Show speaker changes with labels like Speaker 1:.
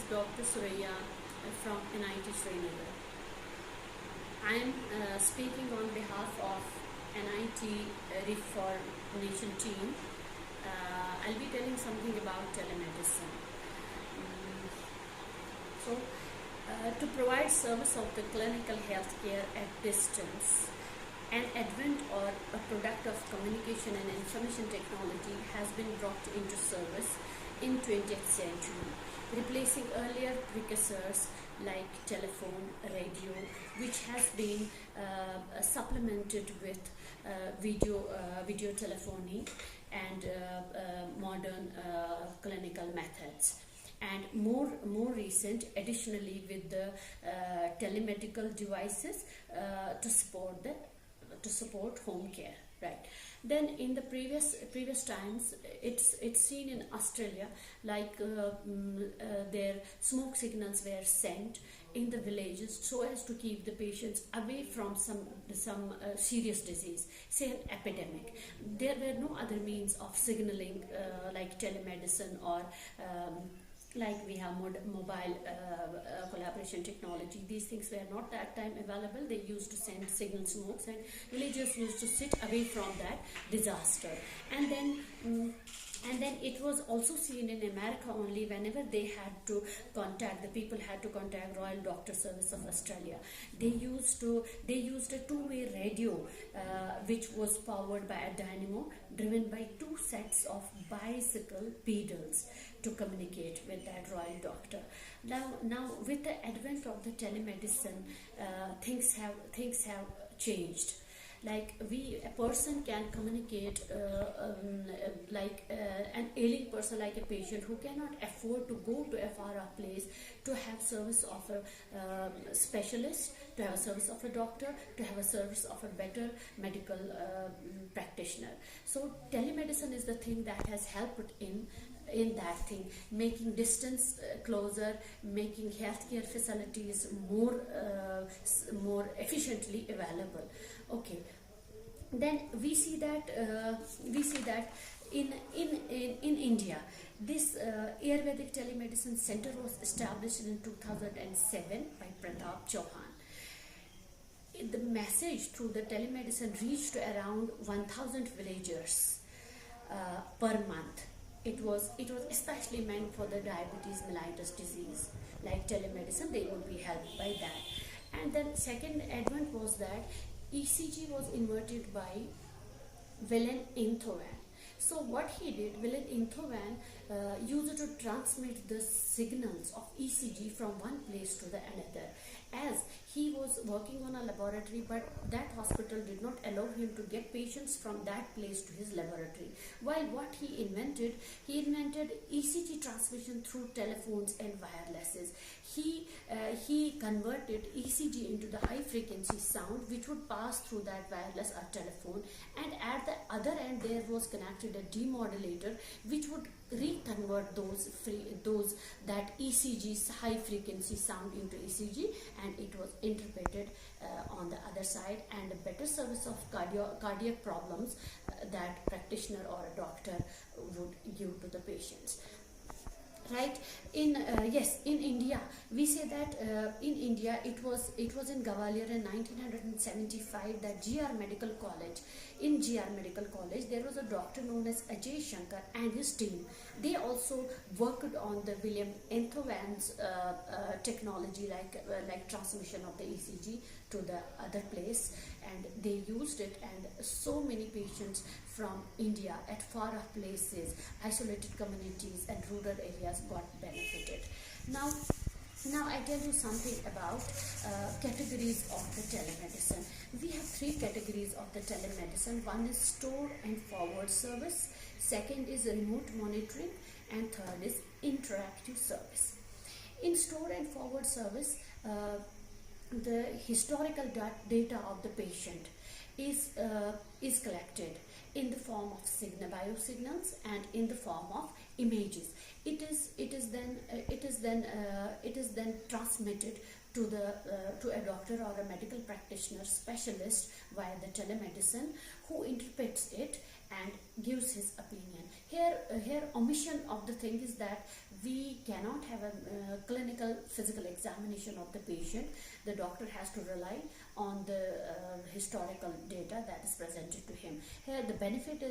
Speaker 1: Dr. Suraya from NIT Srinagar. I am speaking on behalf of NIT Reformation team. I'll be telling something about telemedicine. To provide service of the clinical healthcare at distance, an advent or a product of communication and information technology has been brought into service in 20th century, replacing earlier precursors like telephone, radio, which has been supplemented with video telephony and modern clinical methods. And more recent, additionally, with the telemedical devices to support home care, right? Then in the previous times, it's seen in Australia, like their smoke signals were sent in the villages so as to keep the patients away from some serious disease, say an epidemic. There were no other means of signaling like telemedicine or like we have mobile collaboration technology. These things were not that time available. They used to send signal smokes, and villagers used to sit away from that disaster. And then it was also seen in America only. Whenever they had to contact, the people had to contact Royal Doctor Service of Australia, they used a two-way radio which was powered by a dynamo driven by two sets of bicycle pedals to communicate with that royal doctor. Now with the advent of the telemedicine, things have changed. Like a person can communicate an ailing person, like a patient who cannot afford to go to a far off place, to have service of a specialist, to have a service of a doctor, to have a service of a better medical practitioner. So telemedicine is the thing that has helped in that thing, making distance closer, making healthcare facilities more efficiently available. Okay, then we see that in India, this Ayurvedic Telemedicine Center was established in 2007 by Pratap Chauhan. The message through the telemedicine reached around 1,000 villagers per month. It was especially meant for the diabetes mellitus disease. Like telemedicine, they would be helped by that. And then second advent was that ECG was invented by Willem Einthoven. So what he did, Willem Einthoven used to transmit the signals of ECG from one place to the another, as he was working on a laboratory, but that hospital did not allow him to get patients from that place to his laboratory. While what he invented ECG transmission through telephones and wirelesses. He converted ECG into the high frequency sound which would pass through that wireless or telephone, and at the other end there was connected a demodulator which would reconvert that ECG's high frequency sound into ECG, and it was interpreted on the other side, and a better service of cardiac problems that practitioner or a doctor would give to the patients. Right? In India, we say that in India it was in Gwalior in 1975 that GR Medical College. In GR Medical College, there was a doctor known as Ajay Shankar and his team. They also worked on the Willem Einthoven's technology, like transmission of the ECG to the other place, and they used it, and so many patients from India at far off places, isolated communities and rural areas got benefited. Now I tell you something about categories of the telemedicine. We have three categories of the telemedicine. One is store and forward service, second is remote monitoring, and third is interactive service. In store and forward service, the historical data of the patient is collected in the form of biosignals and in the form of images. It is then it is then transmitted to the to a doctor or a medical practitioner specialist via the telemedicine, who interprets it and gives his opinion. Here omission of the thing is that we cannot have a clinical physical examination of the patient. The doctor has to rely on the historical data that is presented to him. Here the benefit is